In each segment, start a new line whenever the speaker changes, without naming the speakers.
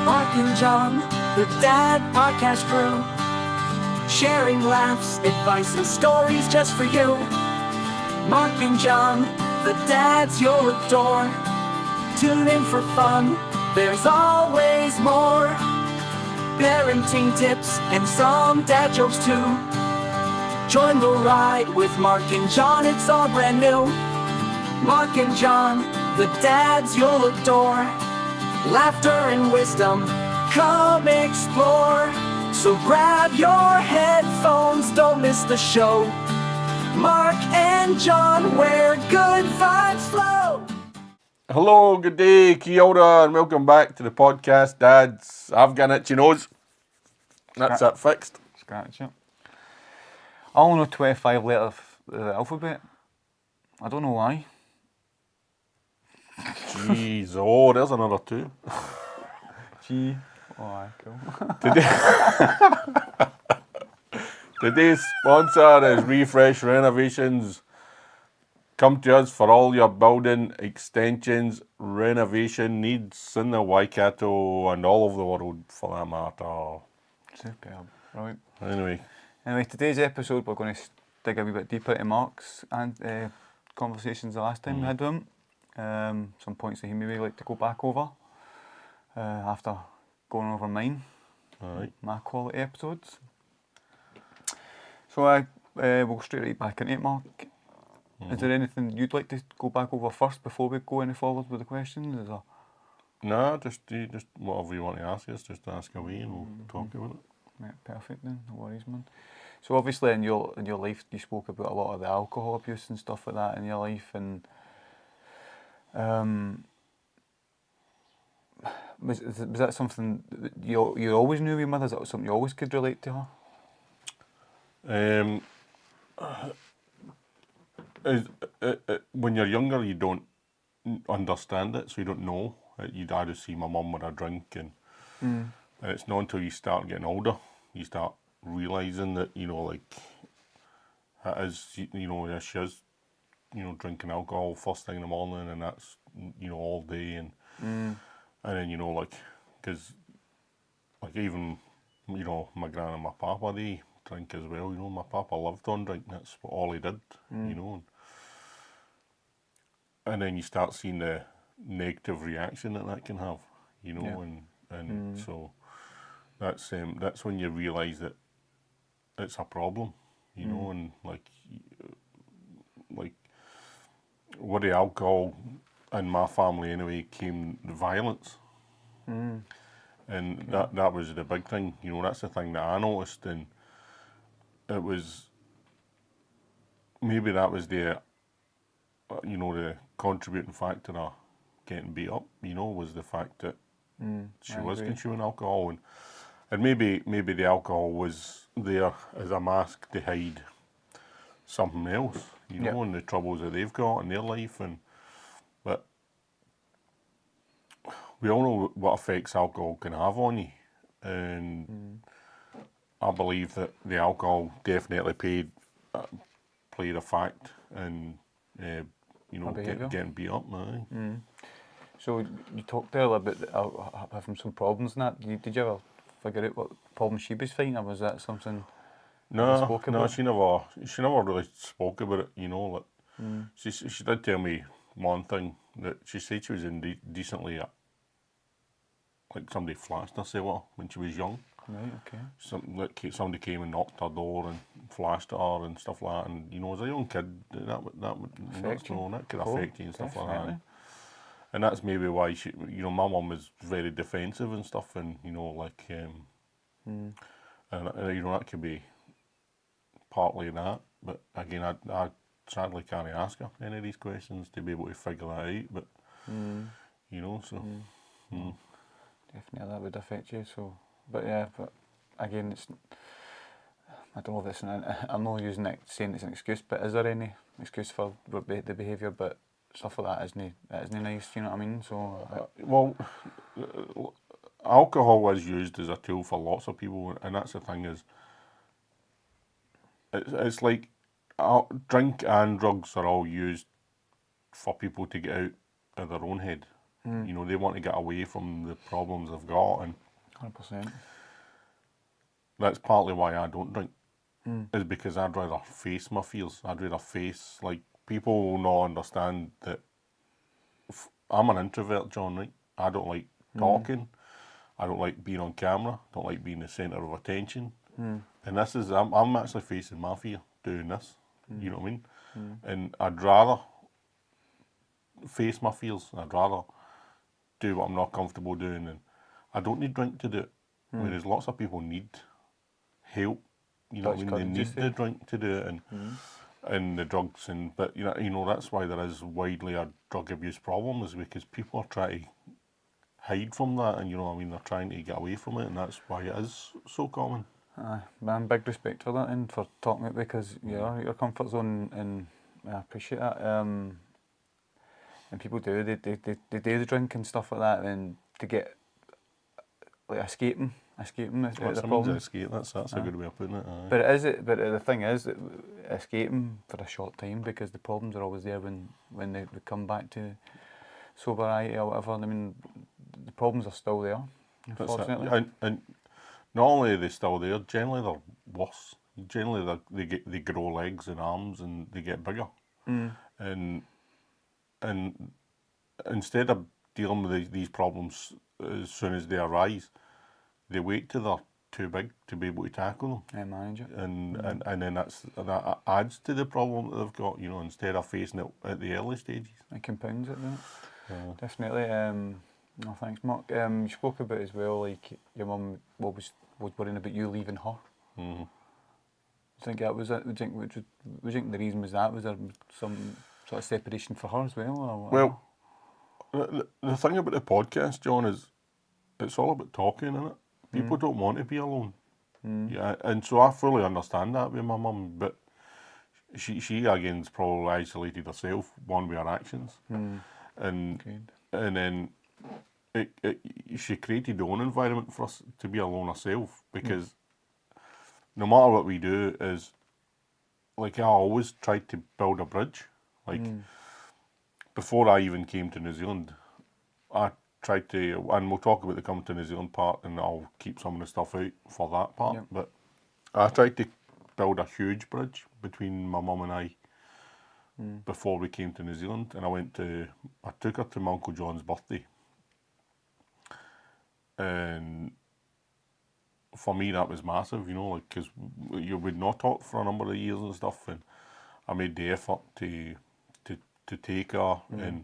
Mark and John, the Dad Podcast crew, sharing laughs, advice, and stories just for you. Mark and John, the dads you'll adore. Tune in for fun, there's always more. Parenting tips and some dad jokes too. Join the ride with Mark and John, it's all brand new. Mark and John, the dads you'll adore. Laughter and wisdom, come explore. So grab your headphones, don't miss the show. Mark and John, where good vibes flow.
Hello, good day, kia ora, and welcome back to the podcast, Dads. I've got an itchy nose. That's it, fixed.
Scratch it. I only know 25 letters of the alphabet. I don't know why.
Jeez, oh, there's another two.
G. Oh, cool.
Today's sponsor is Renovations. Come to us for all your building extensions, renovation needs in the Waikato and all over the world for that matter.
Superb. Right.
Anyway,
Today's episode we're going to dig a wee bit deeper into Mark's and conversations the last time we had with him. Some points that he maybe like to go back over after going over mine.
Aye.
My quality episodes. So we'll go straight right back into it, Mark. Is there anything you'd like to go back over first before we go any forward with the questions?
nah, just whatever you want to ask us, just ask away and we'll talk about it.
Yeah, perfect then, no worries, man. So obviously in your life you spoke about a lot of the alcohol abuse and stuff like that in your life, and was that something that you always knew your mother? Is that something you always could relate to her?
When you're younger, you don't understand it, so you don't know. You'd either see my mum with a drink, and it's not until you start getting older, you start realising that, like, it is, yeah, she is, drinking alcohol first thing in the morning, and that's, all day, and then, like, because, like, even, my gran and my papa, they drink as well, my papa lived on drink, that's all he did, and then you start seeing the negative reaction that can have, and so that's when you realise that it's a problem, and like with the alcohol in my family anyway came the violence, and that was the big thing, that's the thing that I noticed, and it was maybe that was the the contributing factor of getting beat up, was the fact that she was consuming alcohol, and maybe the alcohol was there as a mask to hide something else, and the troubles that they've got in their life, but we all know what effects alcohol can have on you, and I believe that the alcohol definitely played a fact in getting beat up.
So you talked there about having some problems and that. Did you ever figure out what problems she was fighting, or was that something
No, she never really spoke about it, she did tell me one thing, that she said she was indecently, like somebody flashed her cellar when she was young.
Right, okay.
Somebody came and knocked her door and flashed at her and stuff like that, and as a young kid, that could affect you and stuff like that. And that's maybe why she, my mum was very defensive and stuff, and and that could be partly that. But again, I sadly can't ask her any of these questions to be able to figure that out. But
Definitely that would affect you. So, but again, it's, I don't know if it's I'm not using it saying it's an excuse, but is there any excuse for the behaviour? But stuff like that isn't nice. You know what I mean? So
well, alcohol is used as a tool for lots of people, and that's the thing is, it's like drink and drugs are all used for people to get out of their own head. You know, they want to get away from the problems they've got, and
100%.
that's partly why I don't drink. Is because I'd rather face my fears. I'd rather face, like, people will not understand that I'm an introvert, John, right? I don't like talking. I don't like being on camera. Don't like being the centre of attention. And this is, I'm actually facing my fear doing this. You know what I mean? And I'd rather face my fears. I'd rather do what I'm not comfortable doing. And I don't need drink to do it. Whereas lots of people need help. You know what I
That's
mean? They
courage, you
need
say.
the drink to do it, and the drugs, and but you know that's why there is widely a drug abuse problem, is because people are trying to hide from that, and you know what I mean, they're trying to get away from it, and that's why it is so common.
Aye, man, big respect for that and for talking it, because your comfort zone, and I appreciate that. And people do, they do the drink and stuff like that, and to get like escaping
That's
the
a means of
problem.
escape. That's a good way of putting it. Aye.
But but the thing is, that escaping for a short time, because the problems are always there when they come back to sobriety or whatever. I mean, the problems are still there,
That's it.
unfortunately.
And not only are they still there, generally they're worse. Generally they grow legs and arms, and they get bigger. And instead of dealing with these problems as soon as they arise, they wait till they're too big to be able to tackle them.
And manage it.
And then that adds to the problem that they've got, you know, instead of facing it at the early stages.
It compounds it, doesn't it? Definitely. No, thanks, Mark. You spoke about as well, like your mum was worrying about you leaving her.
Mm-hmm.
Do you think that was it? Would you think the reason was that? Was there some sort of separation for her as well? Or
Well, the thing about the podcast, John, is it's all about talking, isn't it? People don't want to be alone. Yeah, and so I fully understand that with my mum, but she again's probably isolated herself, one with her actions, and
Agreed.
and then she created her own environment for us to be alone herself, because no matter what we do, is like I always tried to build a bridge. Like before I even came to New Zealand, I tried to, and we'll talk about the coming to New Zealand part, and I'll keep some of the stuff out for that part.
Yep.
But I tried to build a huge bridge between my mum and I before we came to New Zealand, and I took her to my Uncle John's birthday, and for me that was massive, you know, like, because you would not talk for a number of years and stuff, and I made the effort to take her and,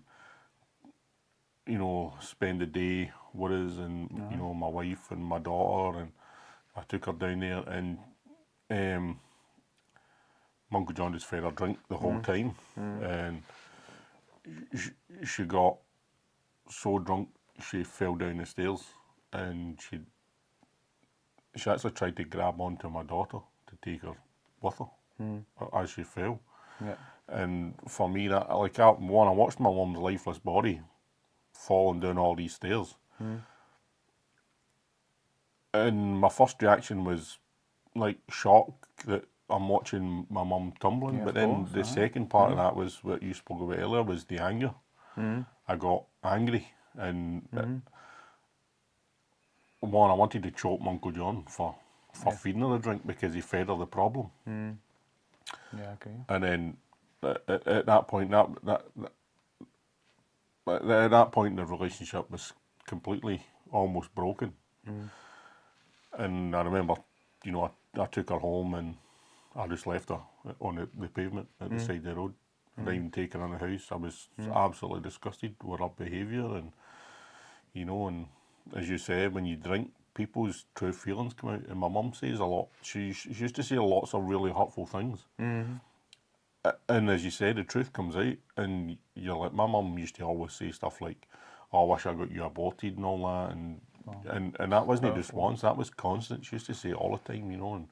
you know, spend the day with us, and you know, my wife and my daughter, and I took her down there, and my Uncle John just fed her drink the whole time, and she got so drunk she fell down the stairs, and she actually tried to grab onto my daughter to take her with her as she fell.
Yeah.
And for me, that, like, I watched my mum's lifeless body falling down all these stairs, and my first reaction was like shock that I'm watching my mum tumbling.
Yeah,
but
of
then
course,
the second part of that was what you spoke about earlier, was the anger. I got angry, and one, I wanted to choke my Uncle John for feeding her a drink, because he fed her the problem.
Yeah, I agree.
And then at that point, at that point, the relationship was completely almost broken. And I remember, you know, I took her home, and I just left her on the pavement at the side of the road. I didn't even take her in the house. I was absolutely disgusted with her behaviour, and, you know, and as you said, when you drink, people's true feelings come out. And my mum says a lot. She used to say lots of really hurtful things. And as you said, the truth comes out, and you're like, my mum used to always say stuff like, "Oh, I wish I got you aborted," and all that, and that wasn't just once, that was constant. She used to say it all the time, you know,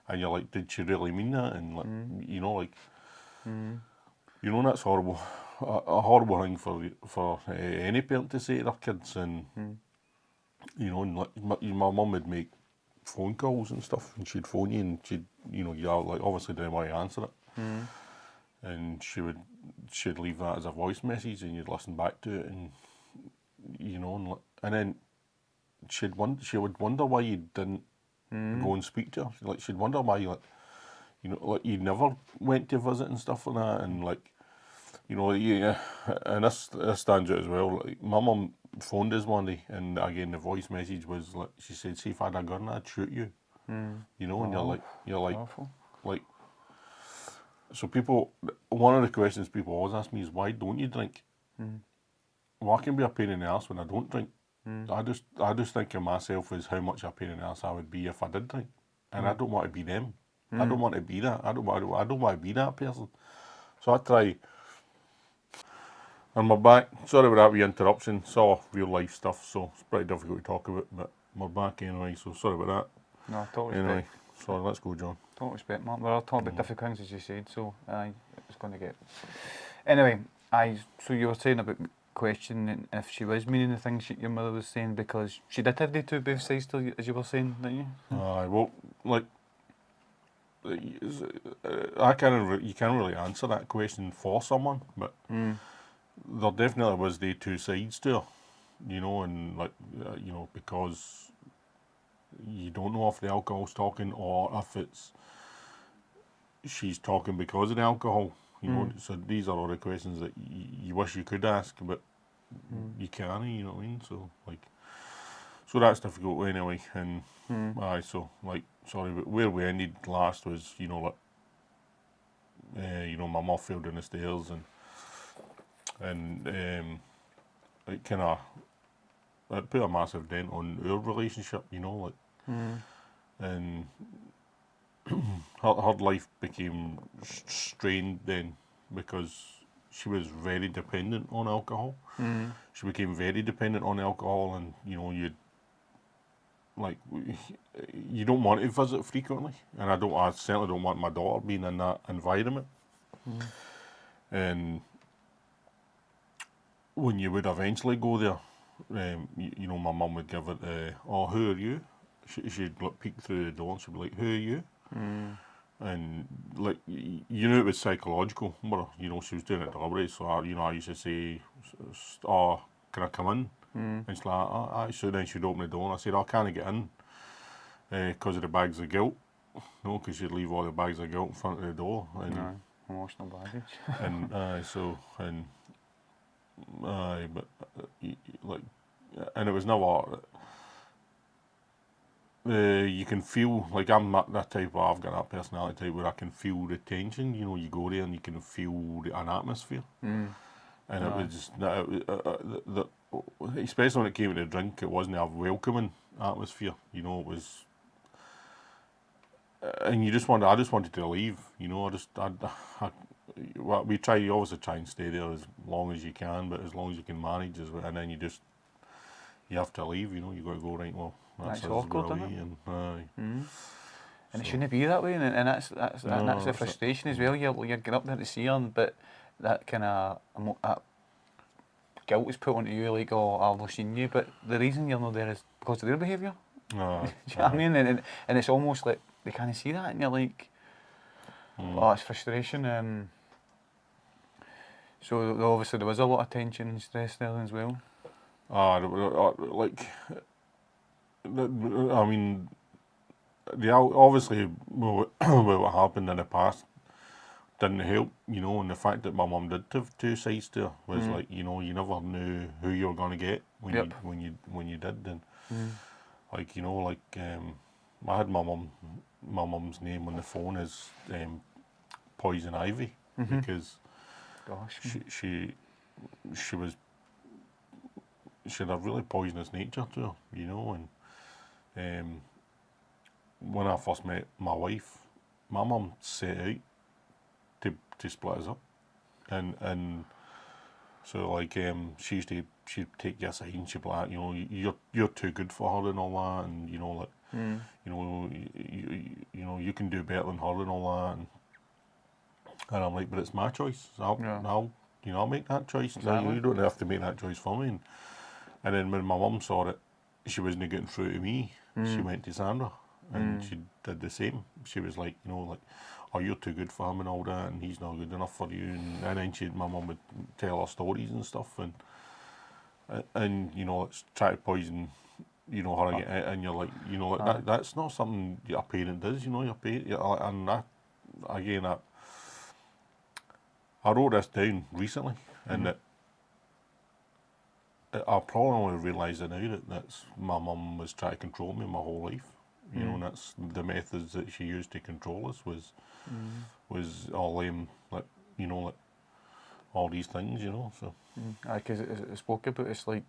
and you're like, did she really mean that? And like, you know, like, you know, that's horrible, a horrible thing for any parent to say to their kids, and you know, and like my mum would make phone calls and stuff, and she'd phone you, and she'd, you know, you like obviously didn't want to answer it. And she'd leave that as a voice message, and you'd listen back to it, and you know, and then she would wonder why you didn't go and speak to her. Like, she'd wonder why you, like, you know, like, you never went to visit and stuff like that, and like, you know, yeah, and this stands out as well. Like, my mum phoned us one day, and again the voice message was like, she said, "See if I had a gun, I'd shoot you." You know, and you're like,
Awful.
like. So people, one of the questions people always ask me is, why don't you drink? Well, I can be a pain in the ass when I don't drink. I just think of myself as how much a pain in the ass I would be if I did drink, and I don't want to be them. I don't want to be that. I don't want to be that person. So I try. And we're back. Sorry about that wee interruption. It's all real life stuff, so it's pretty difficult to talk about. But we're back anyway. So sorry about
No, total
that.
respect.
Anyway, so let's go, John.
Total respect, Mark. We're all talking about different things, as you said, so it's going to get... Anyway, so you were saying about questioning if she was meaning the things your mother was saying, because she did have the two both sides to you, as you were saying, didn't you?
Well, like, you can't really answer that question for someone, but there definitely was the two sides to her, you know, and like, you know, because you don't know if the alcohol's talking or if it's she's talking because of the alcohol, you know. So these are all the questions that you wish you could ask, but you can't, you know what I mean? So like, so that's difficult anyway. And so like, sorry, but where we ended last was, you know, like, you know, my mum fell down the stairs, and it kind of, it put a massive dent on our relationship, you know, like, and her life became strained then because she was very dependent on alcohol. She became very dependent on alcohol, and you know, you don't want to visit frequently, and I certainly don't want my daughter being in that environment. And when you would eventually go there, you know, my mum would give it, "Oh, who are you?" She'd like peek through the door and she'd be like, "Who are you?" And like, you know, it was psychological, but you know, she was doing it deliberately. So I used to say, "Oh, can I come in?" And she's like, "Oh, aye." So then she'd open the door, and I said, "Oh, can I get in?" Because of the bags of guilt. No, because she'd leave all the bags of guilt in front of the door, and
No, emotional baggage.
and but like, and it was never. You can feel, like, I'm not that type of, I've got that personality type where I can feel the tension. You know, you go there and you can feel an atmosphere, and it was just especially when it came to the drink, it wasn't a welcoming atmosphere. You know, it was, and I just wanted to leave. You know, well, you obviously try and stay there as long as you can, but as long as you can manage, and then you have to leave. You know, you got to go, right. Well, that's
That's
us,
awkward,
we're
isn't
away,
it?
and
And it
so,
shouldn't be that way, and that's
No,
that's the
that's it.
frustration as well. You're getting up there to see her, but that kind of that guilt is put onto you, like, "Oh, I've seen you," but the reason you're not there is because of their behaviour. Do you know what I mean? And it's almost like they can't see that, and you're like, "Oh, it's frustration." So obviously there was a lot of tension and stress there as well.
like, I mean, obviously, well, what happened in the past didn't help, you know, and the fact that my mum did have two sides to her was like, you know, you never knew who you were going to get
Yep.
when you did, and like, you know, like, I had my mum's name on the phone as Poison Ivy because
Gosh.
she was she had a really poisonous nature to her, you know, and when I first met my wife, my mum set out to split us up, and so like, she'd take you aside and she'd be like, you know, you're too good for her and all that, and you know, like, you know, you know, you can do better than her and all that, and I'm like, but it's my choice. I'll make that choice.
Exactly.
You don't have to make that choice for me. And then when my mum saw that she wasn't getting through to me, she went to Sandra, and she did the same. She was like, you know, like, "Oh, you're too good for him and all that, and he's not good enough for you." And then my mum would tell her stories and stuff, and and you know, it's try to poison, you know, her again, and you're like, you know, that's not something your parent does, you know, your parent, and that, again, I wrote this down recently, and that I probably only realise it now that's my mum was trying to control me my whole life, you know, and that's the methods that she used to control us was all like, you know, like all these things, you know, so.
Because it spoke about, it's like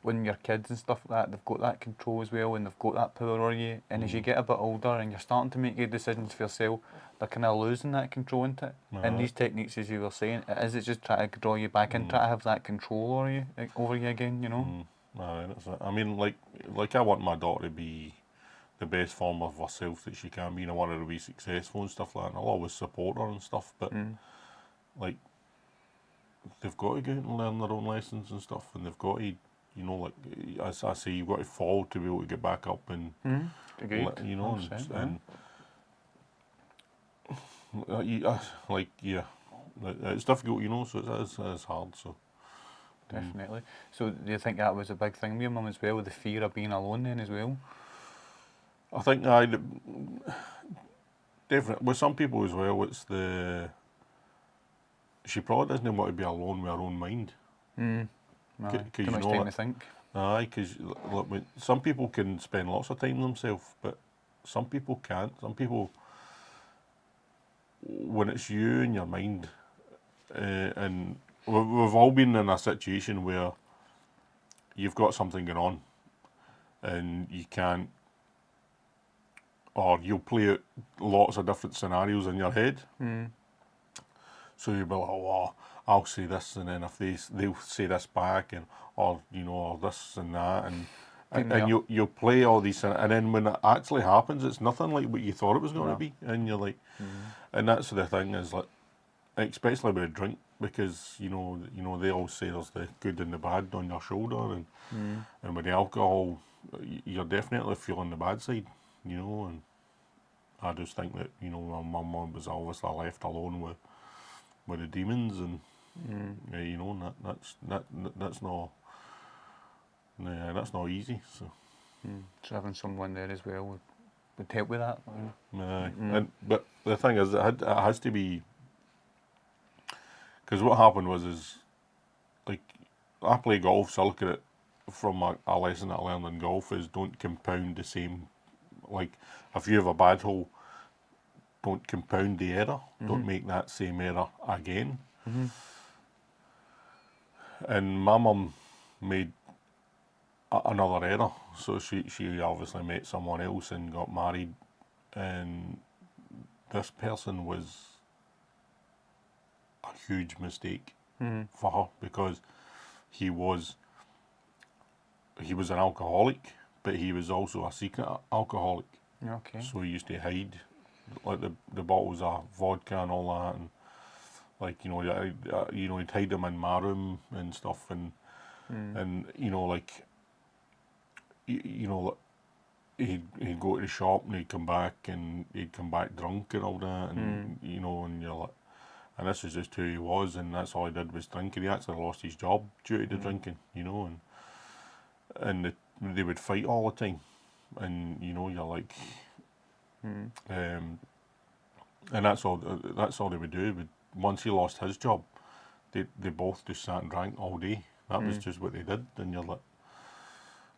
when you're kids and stuff like that, they've got that control as well, and they've got that power over you. And as you get a bit older and you're starting to make good decisions for yourself, they're kind of losing that control into it. And these techniques, as you were saying, it's just trying to draw you back and try to have that control over you again, you know.
Aye, that's it. I mean, like I want my daughter to be the best form of herself that she can be, and I want her to be successful and stuff like that. And I'll always support her and stuff, but like they've got to go out and learn their own lessons and stuff, and they've got to, you know, like as I say, you've got to fall to be able to get back up and
Agreed.
you know,
100%,
and like yeah, it's difficult, you know, so it's hard. So
Definitely. So do you think that was a big thing with your mum as well, the fear of being alone then as well?
I think definitely with some people as well, it's she probably doesn't want to be alone with her own mind.
Aye,
Too
too much time to think.
Aye, because some people can spend lots of time themselves, but some people can't. Some people, when it's you and your mind, and we've all been in a situation where you've got something going on, and you can't, or you'll play out lots of different scenarios in your head. So you'll be like, oh, well, I'll say this, and then if they'll say this back, and or you know, or this and that, and you'll play all these, and then when it actually happens, it's nothing like what you thought it was going to be, and you're like, and that's the thing is like, especially with a drink, because you know they all say there's the good and the bad on your shoulder, and with the alcohol, you're definitely feeling the bad side, you know, and I just think that you know my mum was obviously left alone with the demons, and you know, and that's not that's not easy. So
So having someone there as well would help with that.
and but the thing is, it has to be, because what happened was is like I play golf, so I look at it from a lesson that I learned in golf is don't compound the same. Like if you have a bad hole, don't compound the error. Don't make that same error again. And my mum made another error. So she obviously met someone else and got married, and this person was a huge mistake for her because he was an alcoholic, but he was also a secret alcoholic.
Okay.
So he used to hide like the bottles of vodka and all that, and like you know he'd hide them in my room and stuff, and you know like you know he'd go to the shop and he'd come back drunk and all that, and you know, and you're like, and this is just who he was, and that's all he did was drinking. He actually lost his job due to the drinking, you know, and they would fight all the time, and you know you're like, and that's all they would do. But once he lost his job, they both just sat and drank all day. That was just what they did, and you're like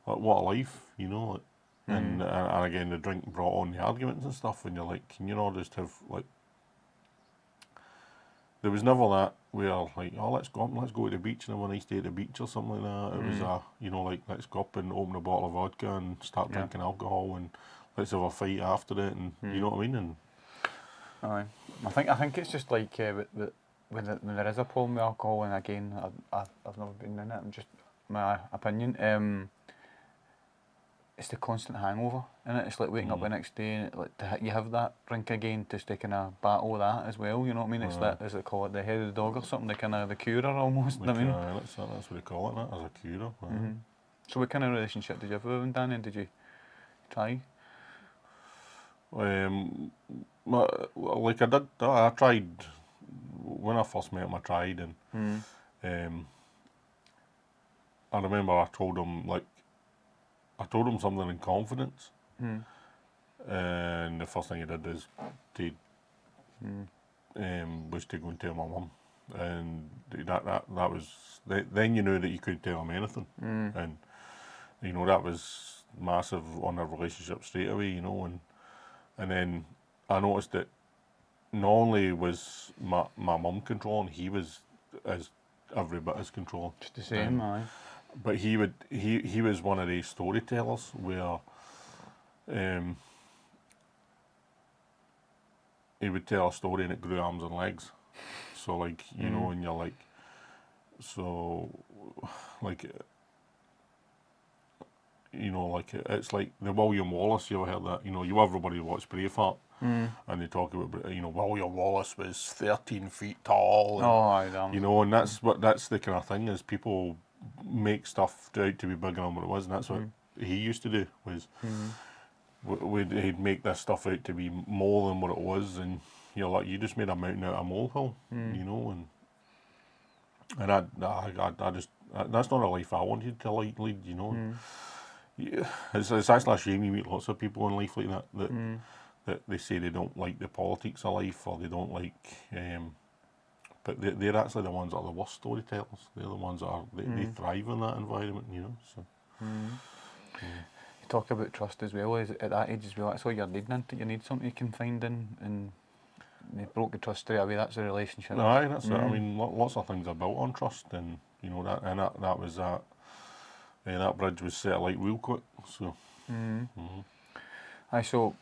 what a life, you know. Like, and again, the drink brought on the arguments and stuff, and you're like, can you not just have like? There was never that where like, oh, let's go to the beach and have a nice day at the beach or something like that. It was you know, like let's go up and open a bottle of vodka and start drinking alcohol, and let's have a fight after it, and you know what I mean. And
Aye. I think it's just like when there is a problem with alcohol, and again, I've never been in it. I'm just my opinion. It's the constant hangover, and it's like waking up the next day, and like you have that drink again to kind of battle that as well. You know what I mean? It's that, as they call it, the head of the dog or something. The kind of the curer almost. I mean,
that's what they call it, that, as a curer.
so what kind of relationship did you have with him, Danny? Did you try?
Like I tried when I first met him. I tried, and I remember I told him something in confidence, and the first thing he did is to was to go and tell my mum, and that was then you knew that you couldn't tell him anything, and you know that was massive on our relationship straight away, you know, and then I noticed that not only was my mum controlling, he was as every bit as controlling.
Just the same, aye.
But he was one of these storytellers where he would tell a story and it grew arms and legs. So like, you know, and you're like, so like, you know, like it's like the William Wallace, you ever heard that? You know, everybody watch Braveheart and they talk about, you know, William Wallace was 13 feet tall. And,
Oh, aye, damn.
you know, and that's the kind of thing is people make stuff out to be bigger than what it was, and that's what he used to do was he'd make this stuff out to be more than what it was, and you're like, you just made a mountain out of a molehill, you know, and I just that's not a life I wanted to lead, you know. Yeah, it's actually a shame you meet lots of people in life like that they say they don't like the politics of life or they don't like, but they're actually the ones that are the worst storytellers. They're the ones that they thrive in that environment, you know. So.
You talk about trust as well, is at that age as well, that's all you're needing, isn't it? You need something you can find and they broke the trust straight away, that's a relationship.
Aye, that's it. I mean, lots of things are built on trust, and you know that was that. That bridge was set alight real quick. So.
Aye, so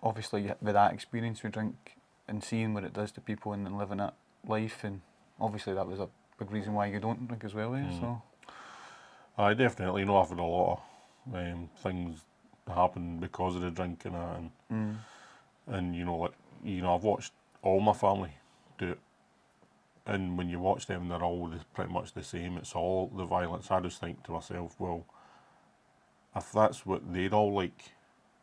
obviously with that experience with drink and seeing what it does to people and living that life, and obviously that was a big reason why you don't drink as well, so.
I definitely, you know, I've had a lot of things happen because of the drinking and you know, like, you know, I've watched all my family do it, and when you watch them, they're all pretty much the same. It's all the violence. I just think to myself, well, if that's what they'd all like,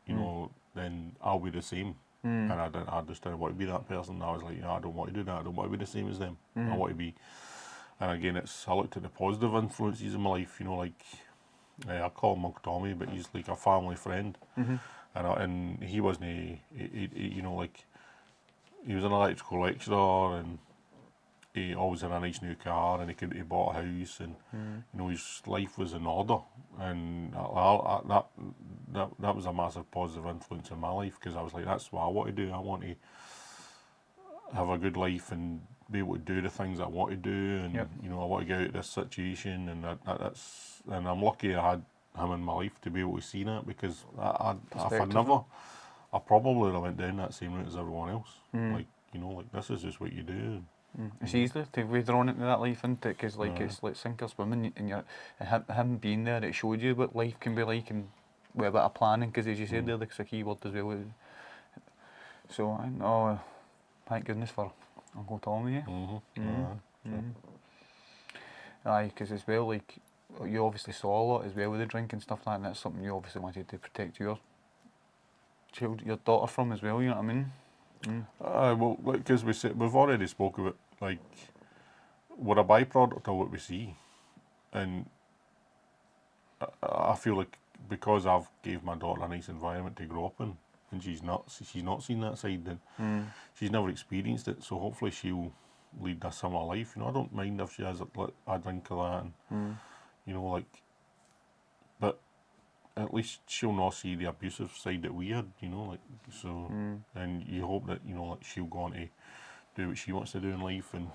you know, then I'll be the same. And I just didn't want to be that person. I was like, you know, I don't want to do that. I don't want to be the same as them. I want to be. And again, I looked at the positive influences in my life. You know, like I call him Uncle Tommy, but he's like a family friend. And he wasn't. You know, like he was an electrical lecturer, and he always had a nice new car, and he bought a house, and you know his life was in order, and that was a massive positive influence in my life, because I was like, that's what I want to do. I want to have a good life and be able to do the things I want to do, and you know, I want to get out of this situation, and and I'm lucky I had him in my life to be able to see that, because I probably would have went down that same route as everyone else. Like, you know, like this is just what you do.
It's easier to be drawn into that life, isn't it? Because like it's like sink or swim, and him being there, it showed you what life can be like, and with a bit of planning. Because as you said there, that's a key word as well. So I know, thank goodness for Uncle Tommy. Aye, because as well, like you obviously saw a lot as well with the drink and stuff like that, and that's something you obviously wanted to protect your daughter from as well. You know what I mean?
Well, because we've already spoke about, like, we're a byproduct of what we see, and I feel like because I've gave my daughter a nice environment to grow up in, and she's not seen that side, then she's never experienced it. So hopefully she'll lead a similar life. You know, I don't mind if she has a drink of that, and you know, like, but at least she'll not see the abusive side that we had, you know, like, so, and you hope that, you know, like, she'll go on to do what she wants to do in life, and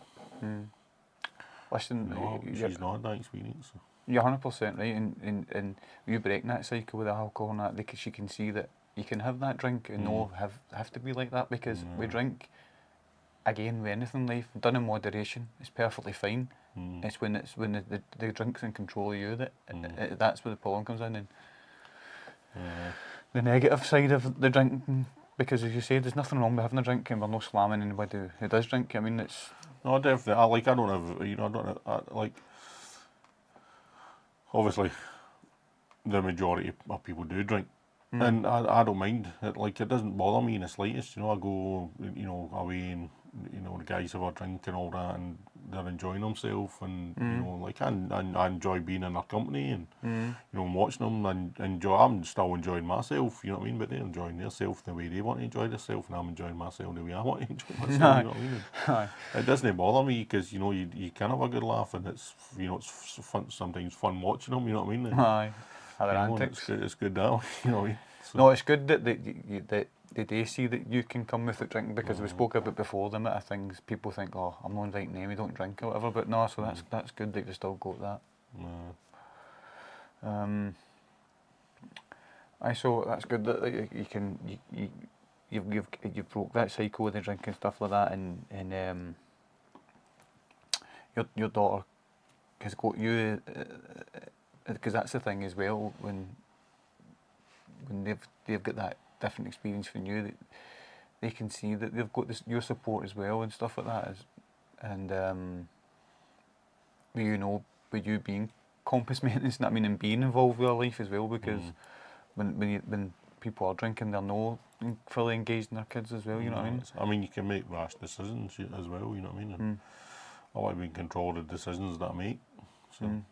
Listen,
no, she's not had that experience. So.
You're 100% right, and you breaking that cycle with the alcohol and that, because she can see that you can have that drink and no have to be like that, because we drink, again, with anything in life, done in moderation, it's perfectly fine. It's when the drink's in control of you that that's where the problem comes in, and the negative side of the drinking, because as you say, there's nothing wrong with having a drink, and we're not slamming anybody who does drink. I mean, it's...
No, definitely. I don't have, you know, obviously, the majority of people do drink, and I don't mind. It doesn't bother me in the slightest. You know, I go, you know, away, and you know, the guys have a drink and all that, and they're enjoying themselves, and you know, like I enjoy being in their company, and you know, watching them, and I'm still enjoying myself, you know what I mean, but they're enjoying themselves the way they want to enjoy themselves, and I'm enjoying myself the way I want to enjoy myself, you know what I mean.
Aye.
It doesn't bother me, because you know, you can have a good laugh, and it's, you know, it's fun, sometimes fun watching them, you know what I mean, and,
Aye. Other
you know, and
antics.
it's good that way, you know what I mean. So,
No, it's good that they see that you can come without drinking, because we spoke about before the amount of things people think, oh, I'm not inviting them, we don't drink or whatever, but no, so that's good that you still got that. So that's good that you can you've broke that cycle with the drinking and stuff like that, and your daughter has got you, because that's the thing as well, when they've got that different experience from you, that they can see that they've got your support as well and stuff like that, and you know, with you being compass maintenance, I mean, and being involved with your life as well, because when people are drinking, they're not fully engaged in their kids as well, you know what I mean?
I mean, you can make rash decisions as well, you know what I mean, and I like being in control of the decisions that I make, so.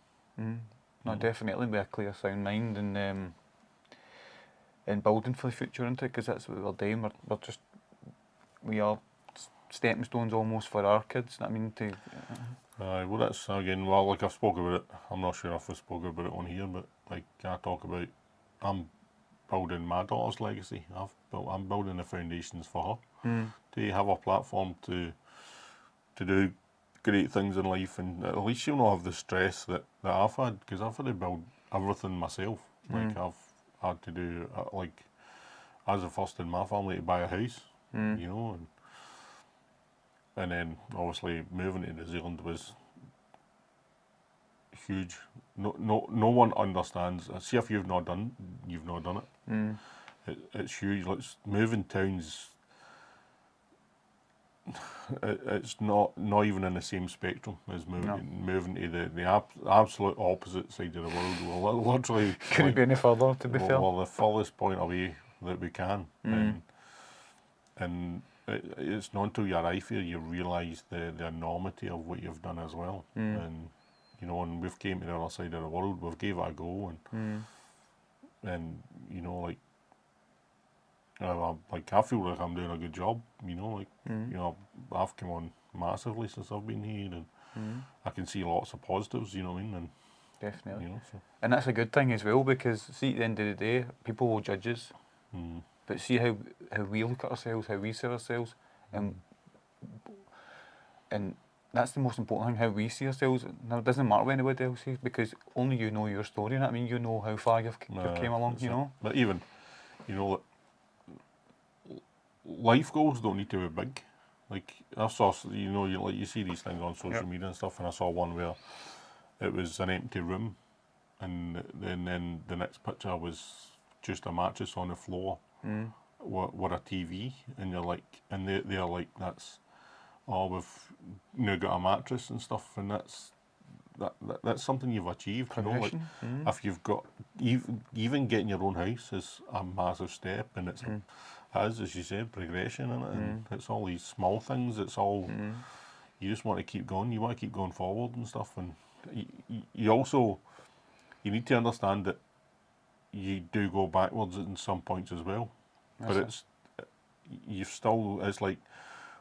No, definitely with a clear, sound mind, and building for the future, isn't it? Because that's what we're doing. We are stepping stones almost for our kids. I mean, to
Well, that's again, well, like I've spoke about it. I'm not sure if I spoke about it on here, but like I talk about, I'm building my daughter's legacy. I'm building the foundations for her to have a platform to do great things in life, and at least she'll not have the stress that I've had, because I've had to build everything myself. Like I've had to do like, as the first in my family to buy a house, you know, and then obviously moving to New Zealand was huge. No one understands. See, if you've not done it. It's huge. Like moving towns, it's not even in the same spectrum as moving to the absolute opposite side of the world. We're literally
couldn't be any further, to be fair.
we're the furthest point away that we can, and it's not until you arrive here you realise the enormity of what you've done as well, and you know, and we've came to the other side of the world, we've gave it a go, and you know, like, I feel like I'm doing a good job, you know, like, you know, I've come on massively since I've been here, and I can see lots of positives, you know what I mean, and
Definitely.
you know, so.
And that's a good thing as well, because see, at the end of the day, people will judge us, but see how we look at ourselves, how we see ourselves, and that's the most important thing, how we see ourselves. Now, it doesn't matter what anybody else sees, because only you know your story, you know what I mean? You know how far you've came along, you know?
But even, you know, life goals don't need to be big. Like, I saw, you know, you see these things on social media and stuff, and I saw one where it was an empty room, and then the next picture was just a mattress on the floor with a TV, and you're like, and they're like, that's, oh, we've now got a mattress and stuff, and that's something you've achieved, you know, like, if you've got, even getting your own house is a massive step, and it's as you said, progression in it, and it's all these small things, it's all, you just want to keep going, you want to keep going forward and stuff, and you also, you need to understand that you do go backwards in some points as well, but you've still, it's like,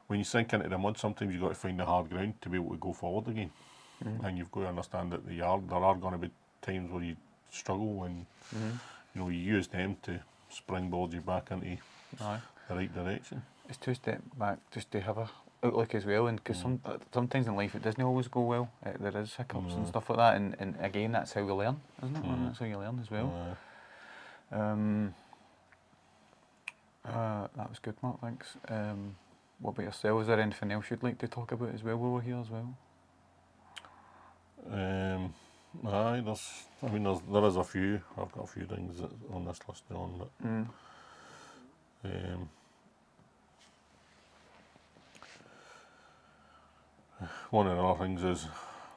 when you sink into the mud, sometimes you've got to find the hard ground to be able to go forward again. And you've got to understand that there are going to be times where you struggle, and you know, you use them to springboard you back into the right direction.
It's two step back just to have a outlook as well, and because sometimes in life it doesn't always go well. There is hiccups and stuff like that, and again, that's how we learn, isn't it? That's how you learn as well. That was good, Mark, thanks. What about yourself? Is there anything else you'd like to talk about as well while we're here as well?
Aye, there is a few. I've got a few things on this list on, but one of the other things is,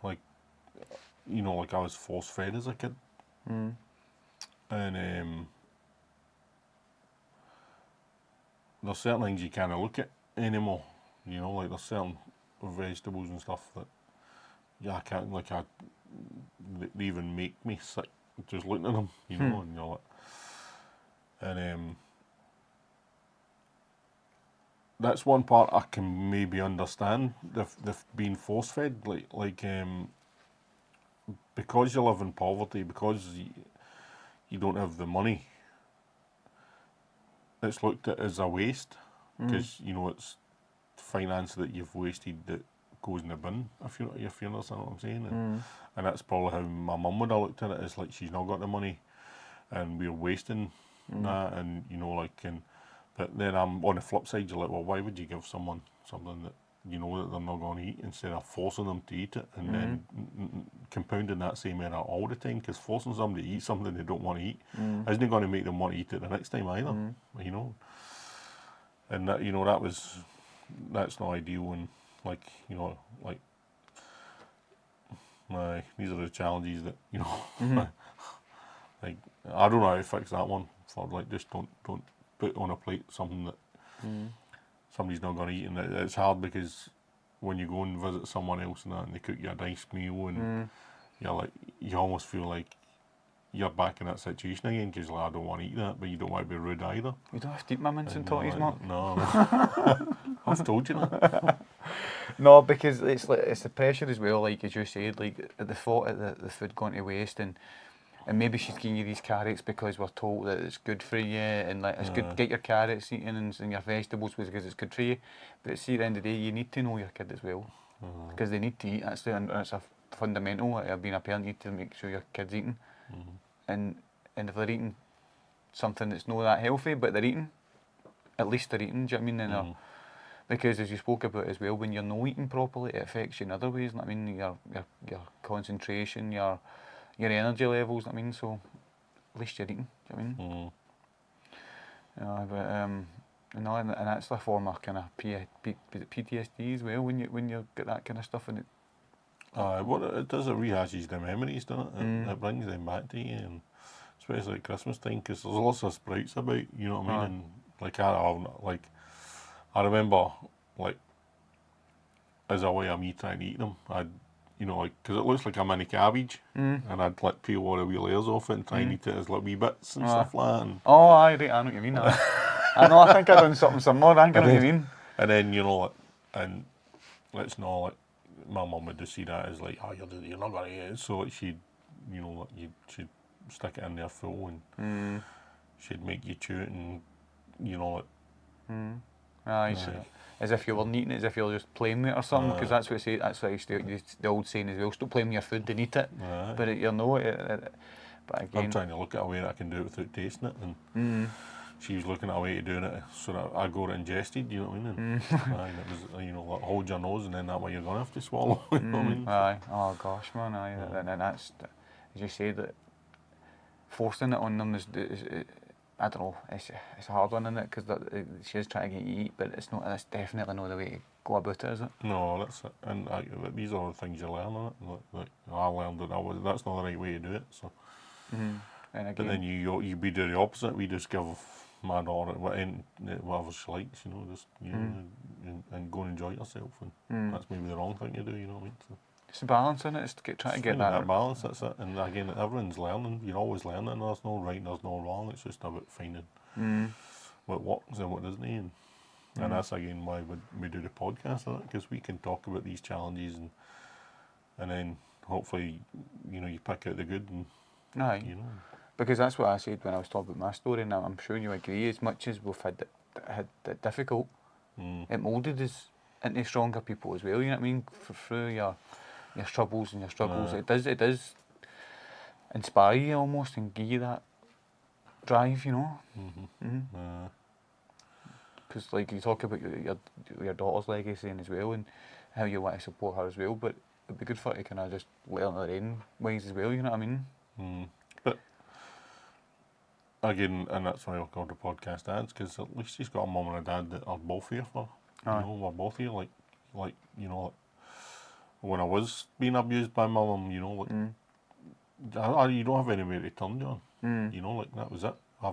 like, you know, like I was force fed as a kid, and there's certain things you can't look at anymore. You know, like there's certain vegetables and stuff that yeah, I can't, like, they even make me sick just looking at them, you know, and you're like, and that's one part I can maybe understand. They've been force fed, like because you live in poverty, because you don't have the money. It's looked at as a waste because you know it's finance that you've wasted that goes in the bin. If you understand what I'm saying, and that's probably how my mum would have looked at it. It's like she's not got the money, and we're wasting that, and you know, like, and but then I'm on the flip side. You're like, well, why would you give someone something that you know that they're not going to eat instead of forcing them to eat it, and then compounding that same error all the time? Because forcing somebody to eat something they don't want to eat isn't going to make them want to eat it the next time either. You know, and that, you know, that's not ideal, and like, you know, like, these are the challenges that, you know, like, I don't know how to fix that one. For like, just don't put on a plate something that somebody's not going to eat, and it's hard because when you go and visit someone else and that, and they cook you a nice meal, and you're like, you almost feel like you're back in that situation again because, like, I don't want to eat that, but you don't want to be rude either.
You don't have to eat my mince and
And
totties,
like,
Mark.
no. I've told you that.
No, because it's like it's the pressure as well, like as you said, like at the thought of the food going to waste, and maybe she's giving you these carrots because we're told that it's good for you, and like it's good, get your carrots eaten and your vegetables because it's good for you. But see, at the end of the day, you need to know your kid as well, because they need to eat. And it's a fundamental of being a parent. You need to make sure your kid's eating, and if they're eating something that's not that healthy, but they're eating, at least they're eating. Do you know what I mean? And because as you spoke about as well, when you're not eating properly, it affects you in other ways. I mean, your concentration, your energy levels. I mean, so at least you're eating. Do you know what I mean? But you know, and that's a form of kind of PTSD as well. When you get that kind of stuff in it.
What it does, it rehashes the memories, doesn't it? It brings them back to you, and especially at Christmas time, because there's lots of sprites about, you know what I mean? And like, I remember, like, as a way of me trying to eat them, I'd, you know, like, because it looks like a mini cabbage, and I'd like peel all the wee layers off it and try and eat it as like wee bits and stuff like that. And,
Oh, right, I know what you mean. I know, I think I've done something similar. I think I know what you mean.
and then, you know, like, and let's not, like, my mum would just see that as like, oh, you're not going to eat it. So like, she'd, you know, like, she'd stick it in there full, and she'd make you chew it, and, you know, like,
As if you were eating it, as if you were just playing with it or something, because that's what say. That's what the old saying as well. Stop playing with your food and eat it. But you know it. But again,
I'm trying to look at a way that I can do it without tasting it, and she was looking at a way to doing it so that I got it ingested. You know what I mean? And, and it was, you know, like, hold your nose, and then that way you're gonna have to swallow. You know what I mean?
aye. Oh gosh, man. Aye. And that's, as you said, that forcing it on them is I don't know. It's a hard one, isn't it? Because she is trying to get you to eat, but it's not. That's definitely not the way to go about it, is it?
No, that's it. And these are the things you learn on it. Like I learned that that's not the right way to do it. So,
And again,
but then you be do the opposite. We just give my daughter whatever she likes, you know, just and go and enjoy yourself. And that's maybe the wrong thing to do. You know what I mean? So,
it's a balance in it. It's trying to get that
balance. That's it. And again, everyone's learning. You're always learning. And there's no right, and there's no wrong. It's just about finding what works and what doesn't. And that's again why we do the podcast, because we can talk about these challenges, and then hopefully, you know, you pick out the good, and you know.
Because that's what I said when I was talking about my story, and I'm sure you agree. As much as we've had it difficult, it moulded us into stronger people as well. You know what I mean? Through your troubles and your struggles, it does inspire you almost and give you that drive. You know. Because like you talk about your daughter's legacy as well, and how you want to support her as well, but it'd be good for her to kind of just learn her own ways as well. You know what I mean?
But again, and that's why I call the podcast dads, because at least she's got a mum and a dad that are both here for her. You know, we're both here. Like you know, like, when I was being abused by my mum, you know, like, you don't have anywhere to turn, John. You know, like, that was it. I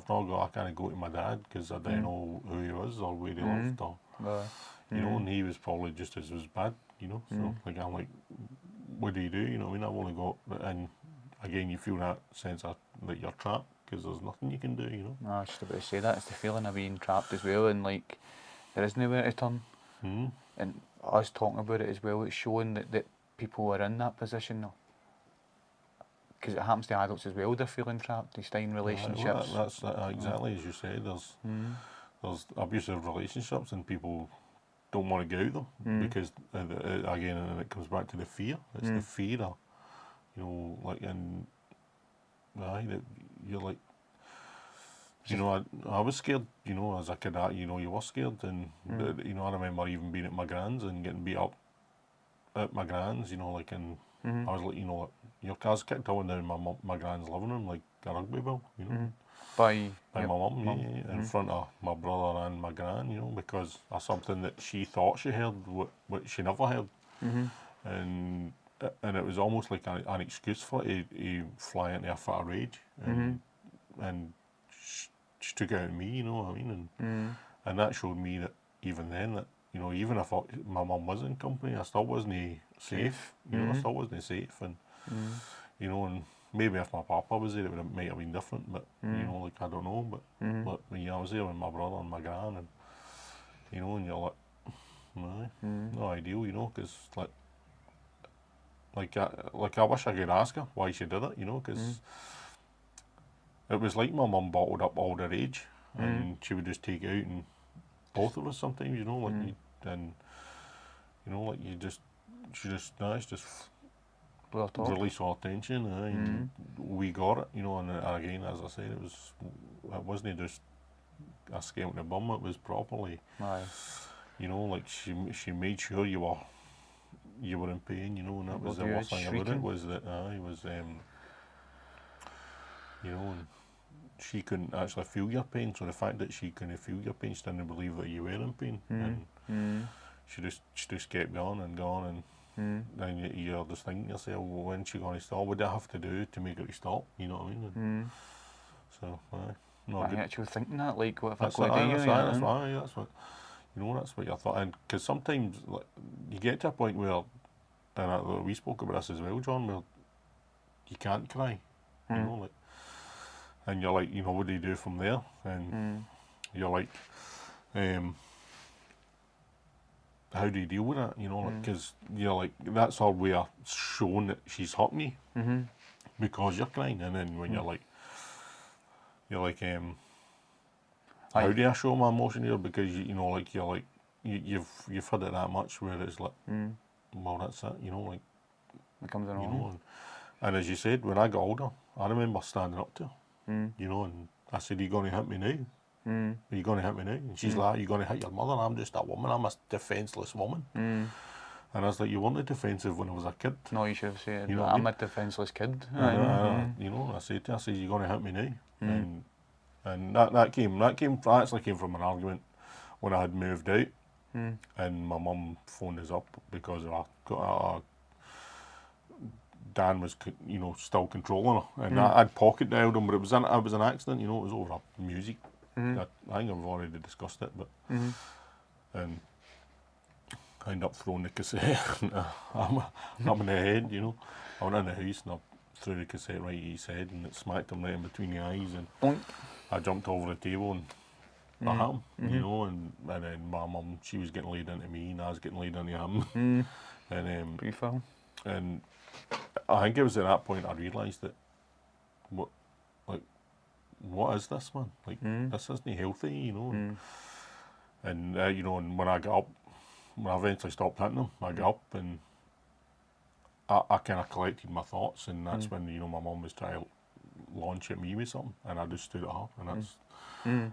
can't go to my dad because I didn't know who he was or where he lived, or you know, and he was probably just as bad, you know. So like, I'm like, what do? You know what I mean? I've only got, and again, you feel that sense of that you're trapped because there's nothing you can do, you know.
No, I was just about to say that. It's the feeling of being trapped as well, and like there is nowhere to turn. And us talking about it as well, it's showing that people are in that position now. Because it happens to adults as well. They're feeling trapped. They stay in relationships.
That's exactly as you say. There's abusive relationships, and people don't want to get out of them because again, and it comes back to the fear. It's the fear of, you know, like, and that you're like, you know, I was scared, you know, as a kid. You know, you were scared, and you know, I remember even being at my grand's and getting beat up at my grand's, you know, like, and I was like, you know, like, your car's kicked out down my grand's living room like a rugby ball, you know.
By
My mum, yeah, in front of my brother and my gran, you know, because of something that she thought she heard, what she never heard, and it was almost like an excuse for her to fly into a fit of rage, and she took it out on me, you know what I mean, and that showed me that even then, that, you know, even if my mum was in company, I still wasn't safe, you know, I still wasn't safe, and you know, and maybe if my papa was there, it might have been different, but you know, like, I don't know, but when I was there with my brother and my gran, and you know, and you're like, no ideal, you know, because like I wish I could ask her why she did it, you know, because it was like my mum bottled up all the rage, and she would just take it out on both of us sometimes, you know, like, and you know, like, it's just release all tension, and we got it, you know, and again, as I said, it wasn't just a scale in the bum, it was properly, you know, like, she made sure you were in pain, you know, and that was the worst thing about it, was that you know, and she couldn't actually feel your pain, so the fact that she couldn't feel your pain, she didn't believe that you were in pain, and she just kept going, and then you're just thinking to yourself, well, when's she going to stop? What do I have to do to make her stop? You know what I mean? And so, no, good.
Actually thinking that, like, what if
That's
I go to you?
that's what, you know, that's what you're thinking. Because sometimes, like, you get to a point where, and we spoke about this as well, John, where you can't cry, you know, like, and you're like, you know, what do you do from there? And you're like, how do you deal with it? You know, because you're like, that's her way of showing that she's hurt me because you're crying, and then when you're like, how do I show my emotion here? Because you know, like, you're like, you've heard it that much where it's like, well, that's it, you know, like,
It comes
you
along.
know, and as you said, when I got older, I remember standing up to her, you know, and I said, "Are you going to hit me now? Are you going to hit me now?" And she's like, "Are you going to hit your mother? I'm just a woman. I'm a defenceless woman." And I was like, "You weren't defensive when I was a kid."
No, you should have said,
You know,
I'm a defenceless kid.
You know, and I said to her, I said, "You're going to hit me now," and that actually came from an argument when I had moved out, and my mum phoned us up because Dan was, you know, still controlling her, and I'd pocket dialed him, but it was an accident, you know, it was over music. I think I've already discussed it, but and I ended up throwing the cassette I'm in the head, you know. I went in the house and I threw the cassette right at his head, and it smacked him right in between the eyes, and
Boink.
I jumped over the table and I hit him, you know, and then my mum, she was getting laid into me, and I was getting laid into him, and
Pretty foul.
and I think it was at that point I realised that what is this, man? Like, this isn't healthy, you know. And you know, and when I got up, when I eventually stopped hitting him, I got up and I kind of collected my thoughts, and that's when, you know, my mum was trying to launch at me with something, and I just stood at her,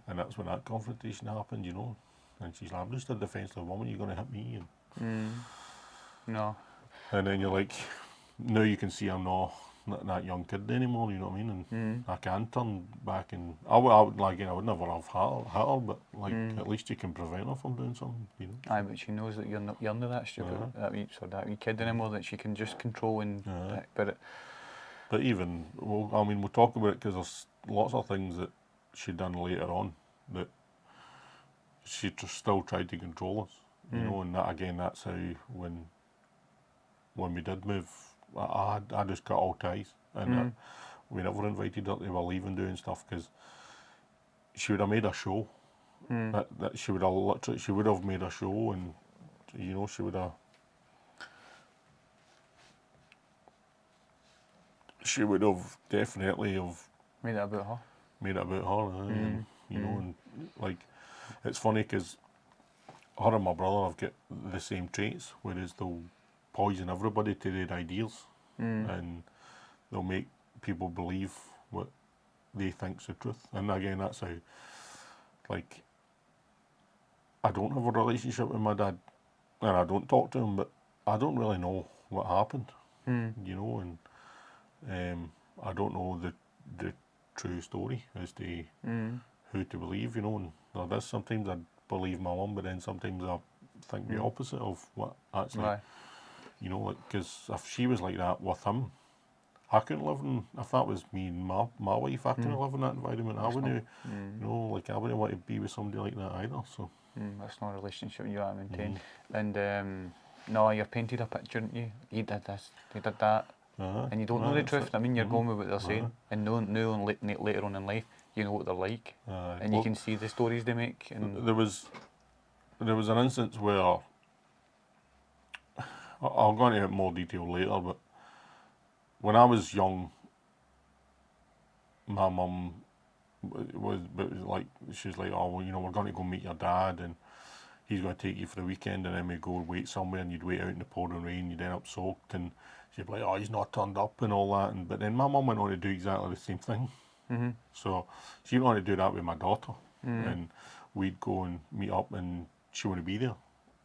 and that's when that confrontation happened, you know. And she's like, "I'm just a defensive woman. You're going to hit me," and
No.
and then you're like, now you can see I'm not that young kid anymore, you know what I mean? And I can turn back, and I would like, I would never have hit her, but like, at least you can prevent her from doing something, you know.
Aye, but she knows that you're under that stupid, that wee kid anymore that she can just control and
But even, well, I mean, we'll talk about it because there's lots of things that she done later on that she still tried to control us, you know, and that, again, that's how when we did move I just cut all ties, and we never invited her to our leaving doing stuff because she would have made a show. That she would have literally, she would have made a show, and you know she would have definitely have
Made it about her.
made it about her, and, you know, and like it's funny because her and my brother have got the same traits, whereas they'll poison everybody to their ideas, and they'll make people believe what they think's the truth. And again, that's how, like, I don't have a relationship with my dad, and I don't talk to him, but I don't really know what happened, you know, and I don't know the true story as to who to believe, you know, and there is sometimes I believe my mum, but then sometimes I think the opposite of what actually,
Aye.
you know, like, because if she was like that with him, I couldn't live in, if that was me and my wife, I couldn't live in that environment. I wouldn't, you know, like, I wouldn't want to be with somebody like that either, so.
That's not a relationship you want to maintain. And no, you painted a picture, didn't you? You did this, you did that. And you don't know the
that's
truth.
it.
I mean, you're going with what they're saying. And knowing later on in life, you know what they're like. And you
Well,
can see the stories they make. And
there was an instance where, I'll go into it more detail later, but when I was young, my mum was like, she's like, oh, well, you know, we're going to go meet your dad, and he's going to take you for the weekend, and then we go wait somewhere, and you'd wait out in the pouring rain, you'd end up soaked, and she'd be like, oh, he's not turned up and all that, but then my mum went on to do exactly the same thing. So she went on to do that with my daughter, and we'd go and meet up, and she wouldn't be there,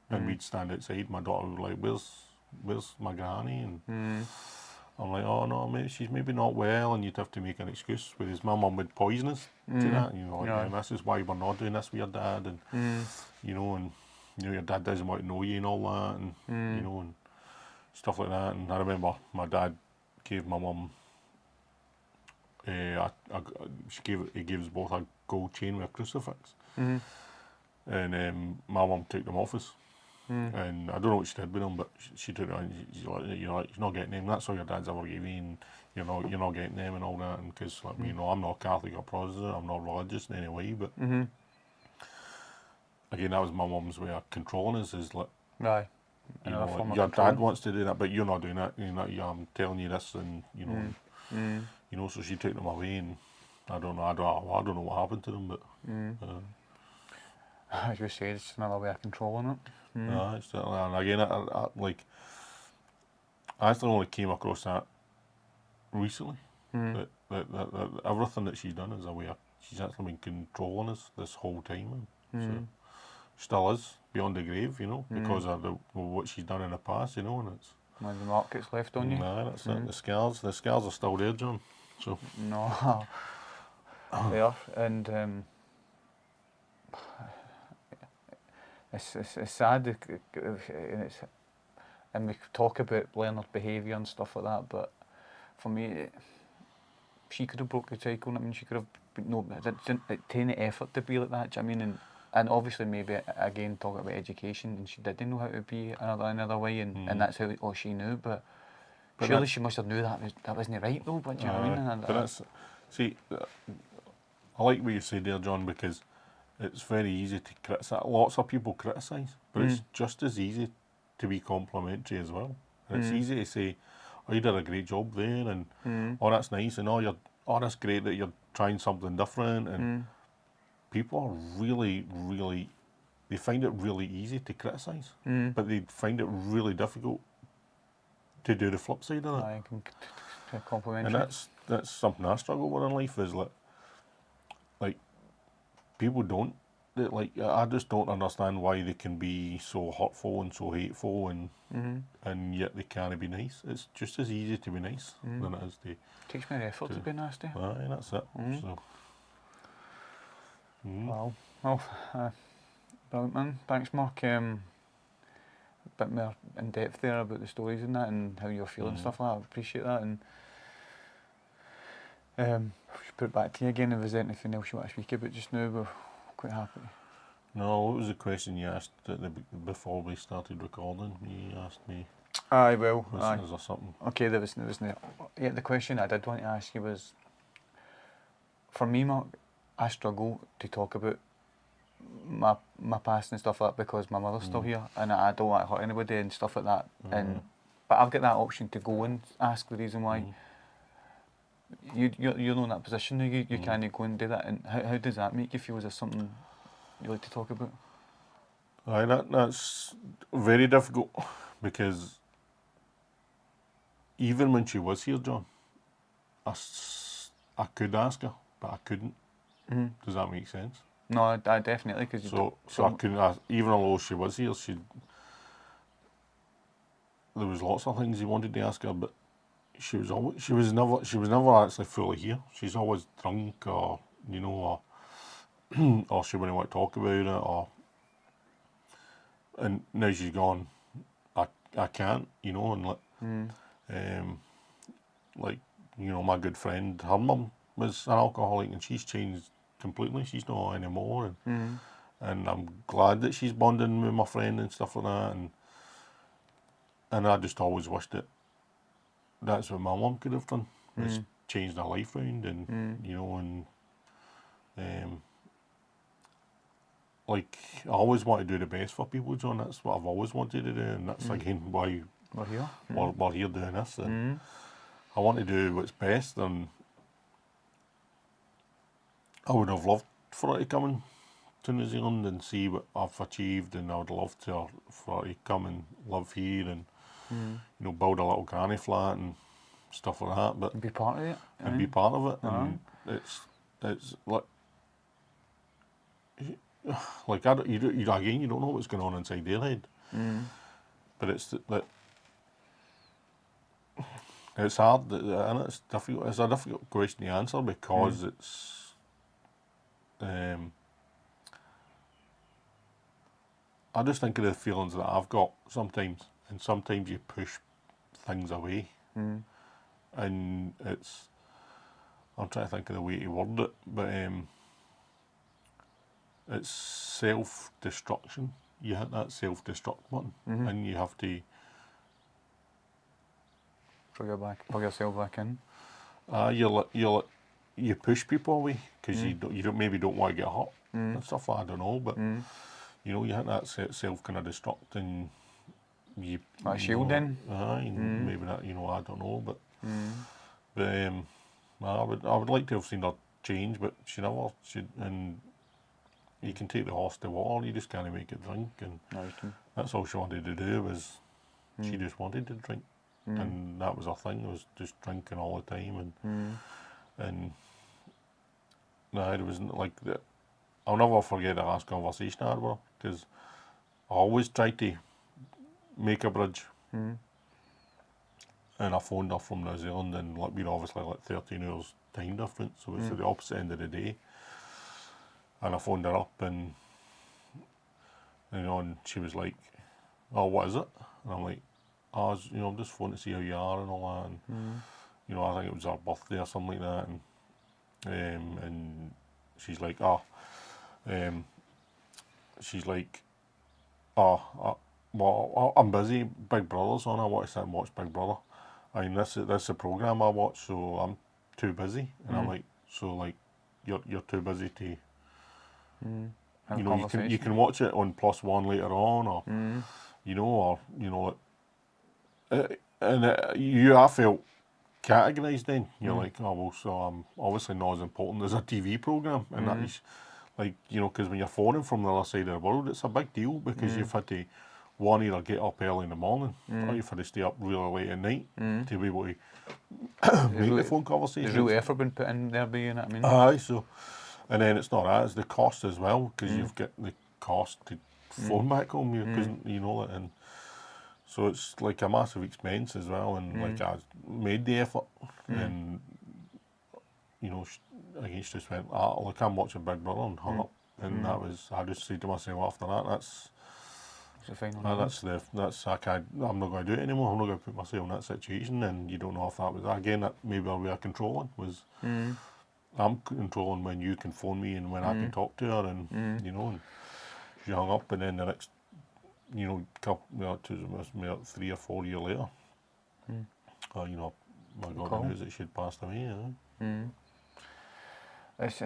and we'd stand outside. My daughter would be like, where's my granny? And I'm like, oh no, mate, she's maybe not well, and you'd have to make an excuse. Whereas my mum would poison us to that, you know, like,
Yeah.
yeah, this is why we're not doing this with your dad, and you know, your dad doesn't want to know you and all that, and you know, and stuff like that. And I remember my dad gave my mum, he gave us both a gold chain with a crucifix, and my mum took them off us. And I don't know what she did with them, but she took it, and she's like, you know, you're not getting them. That's all your dad's ever gave you, and you're not getting them and all that. And because, like, you know, I'm not Catholic or Protestant, I'm not religious in any way, but again, that was my mum's way of controlling us. Is like,
aye.
you
Another
know,
form of
your
controlling.
dad wants to do that, but you're not doing that. You know, I'm telling you this, and you know, you know. So she took them away, and I don't know what happened to them, but
As you say, it's another way of controlling it.
and again, I like, I actually only came across that recently. That everything that she's done is a way of, she's actually been controlling us this whole time. So still is beyond the grave, you know, because of what she's done in the past, you know, and it's.
When the mark gets left on you.
Nah, that's it. The scars are still there, John. So.
No. They are. And it's sad, and we talk about learned behaviour and stuff like that, but for me, she could have broke the cycle. I mean, she could have, it didn't take any effort to be like that, do you know what I mean? And obviously maybe, again, talking about education, and she didn't know how to be another way, and that's how all she knew, but surely she must have knew that wasn't right though, but do you know what I mean?
But that's, see, I like what you say there, John, because it's very easy to criticise. Lots of people criticise, but it's just as easy to be complimentary as well. And it's easy to say, oh, you did a great job there, and oh, that's nice, and oh, that's great that you're trying something different. And people are really, really, they find it really easy to criticise, but they find it really difficult to do the flip side of it.
Complimentary.
And that's something I struggle with in life, is like people don't. Like, I just don't understand why they can be so hurtful and so hateful, and yet they can't be nice. It's just as easy to be nice than it is to.
Takes more effort to be nasty.
Aye, that's it. So.
Well, brilliant, man. Thanks, Mark. A bit more in depth there about the stories and that, and how you're feeling, stuff like that. I appreciate that. And just put it back to you again if there's anything else you want to speak about just now. We're quite happy.
No, what was the question you asked before we started recording? You asked me.
Aye, well,
Was there something?
Okay, there was no. Yeah, the question I did want to ask you was, for me, Mark, I struggle to talk about my past and stuff like that because my mother's still here, and I don't want to hurt anybody and stuff like that. And but I've got that option to go and ask the reason why. You're not in that position now. You can't go and do that. And how does that make you feel? Is there something you like to talk about?
Aye, that's very difficult because even when she was here, John, I could ask her, but I couldn't. Does that make sense?
No, I definitely, because
So I couldn't ask, even though she was here, there was lots of things he wanted to ask her, but she was never actually fully here. She's always drunk, or or she wouldn't want to talk about it, and now she's gone. I can't, and like my good friend, her mum was an alcoholic, and she's changed completely. She's not anymore, and I'm glad that she's bonding with my friend and stuff like that, and I just always wished that that's what my mum could have done, was changed her life round, and like, I always want to do the best for people, John. That's what I've always wanted to do, and that's again why
we're here.
we're here doing this. And I want to do what's best, and I would have loved for her to come to New Zealand and see what I've achieved, and I would love for her to come and live here and build a little granny flat and stuff like that. But
And be part of it.
and be part of it, and it's like I don't, you don't know what's going on inside their head, but that it's hard, and it's difficult. It's a difficult question to answer because it's I just think of the feelings that I've got sometimes, and sometimes you push things away, and I'm trying to think of the way to word it, but it's self-destruction. You hit that self-destruct button, and you have to
plug yourself back in.
You push people away because you don't want to get hurt and stuff. I don't know, but you hit that self kind of destruct, and you
That shield then.
Maybe that, I don't know, but I would like to have seen her change, but she never. And you can take the horse to water, you just can't make it drink, and that's all she wanted to do was she just wanted to drink, and that was her thing, was just drinking all the time, and it wasn't like that. I'll never forget the last conversation I had with her, because I always tried to make a bridge, and I phoned her from New Zealand, and we're obviously 13 hours time difference, so it's at the opposite end of the day. And I phoned her up, and and she was like, "Oh, what is it?" And I'm like, "Oh, I'm just phoning to see how you are and all that." And I think it was her birthday or something like that. And she's like, well, I'm busy. Big Brother's on. I want to sit and watch Big Brother. I mean, this is a program I watch, so I'm too busy. And I'm like, so like, you're too busy to. You can watch it on +1 later on, or I felt categorised then. You're like, oh well, so I'm obviously not as important as a TV programme, and that is like, because when you're phoning from the other side of the world, it's a big deal, because you've had to either get up early in the morning, or you've had to stay up really late at night to be able to make the phone conversation.
There's real effort been put in there, you know what I mean?
Aye, so. And then it's not that, it's the cost as well, because you've got the cost to phone back home, and so it's like a massive expense as well, and like I made the effort, and again, she just went, look, I'm watching Big Brother, and hung up, and that was, I just said to myself after that, I'm not going to do it anymore, I'm not going to put myself in that situation, and you don't know if that was, again, that maybe a way of controlling, was I'm controlling when you can phone me and when I can talk to her, and and she hung up, and then the you know, maybe 3 or 4 years later, you know, I got the news that she'd passed away. You know?
It's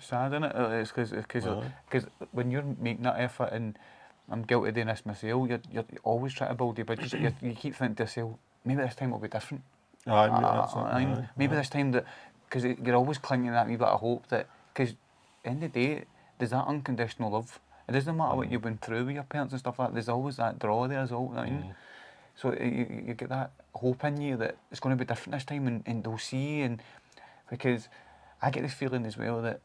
sad, isn't it? It's because when you're making that effort, and I'm guilty of doing this myself, you're always trying to build your bridges. You keep thinking to yourself, maybe this time will be different. Maybe this time that, because you're always clinging to that wee bit of hope that, because at the end of the day, there's that unconditional love. It doesn't matter what you've been through with your parents and stuff like that, there's always that draw there as well. So you get that hope in you that it's going to be different this time, and they'll see, and because I get the feeling as well that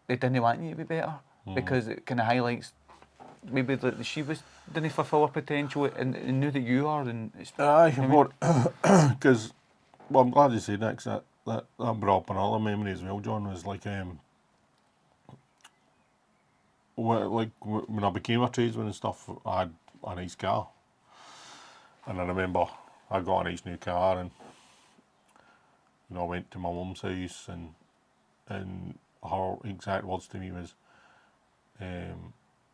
they didn't want you to be better, because it kind of highlights maybe that she didn't fulfil her potential and knew that you are, and it's...
Because, well, I'm glad you said that, because that brought up another memory as well, John, was like, when I became a tradesman and stuff, I had a nice car. And I remember I got a nice new car, and you know, I went to my mum's house, and her exact words to me was,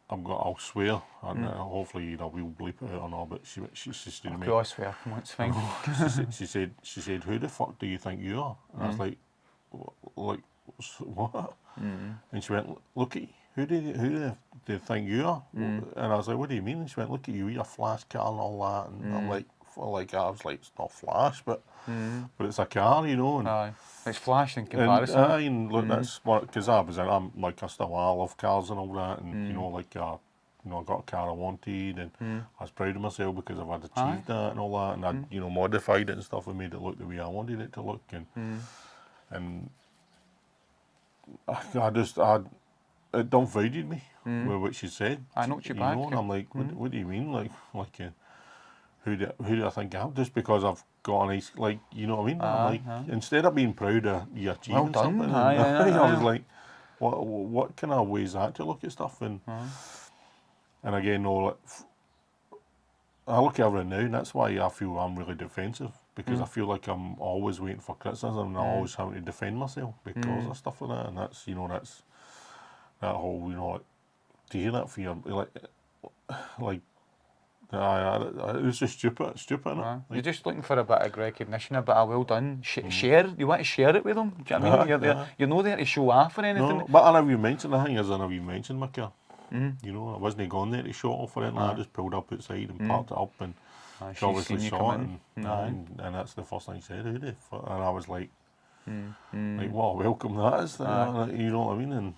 I'll swear, and hopefully, you know, we'll bleep it out or not, but she said to me,
I swear, come on, it's fine.
she said, who the fuck do you think you are? And I was like, what? And she went, look at you. Who do they think you are? And I was like, what do you mean? And she went, look at you, your flash car and all that. And I'm like, I was like, it's not flash, but it's a car, you know. And,
Aye. It's flash in comparison.
And look, that's what, because I'm like, I love cars and all that, and you know, like, you know, I got a car I wanted, and I was proud of myself because I've had achieved that and all that, and I, you know, modified it and stuff and made it look the way I wanted it to look, and it dumbfounded me with what she said.
I knocked you
you
back.
know, and I'm like, what do you mean? Who do I think I am? Just because I've got a nice, like, you know what I mean? I'm like, instead of being proud of you achieving something, I was like, what kind of ways that to look at stuff? And again, I look at everything now, and that's why I feel I'm really defensive, because I feel like I'm always waiting for criticism, and I'm always having to defend myself because of stuff like that. And that's, you know, that's that whole, you know, like, to hear that for your, like, it's just stupid, innit?
You're just looking for a bit of recognition, a bit of well done. Share, you want to share it with them. Do you know what I mean? You're not there to show off or anything.
No, but I never even mentioned, the thing is, I never even mentioned my car. You know, I wasn't going there to show off or anything. I just pulled up outside and parked it up, and she obviously saw it, and that's the first thing she said, and I was like, what a welcome that is, you know what I mean?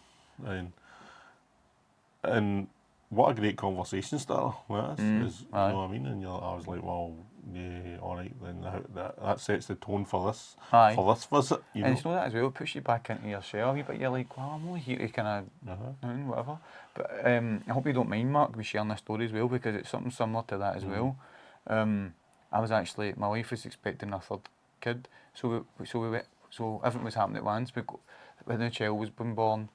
And what a great conversation starter that is, you know what I mean? And I was like, well, yeah, all right, then that sets the tone for this visit. You
And
know?
it's not that as well, it puts you back into yourself, but you're like, well, I'm only here to kind of, whatever. But I hope you don't mind, Mark, we sharing this story as well, because it's something similar to that as well. I was actually, my wife was expecting a third kid, so everything was happening at once. When the child was being born,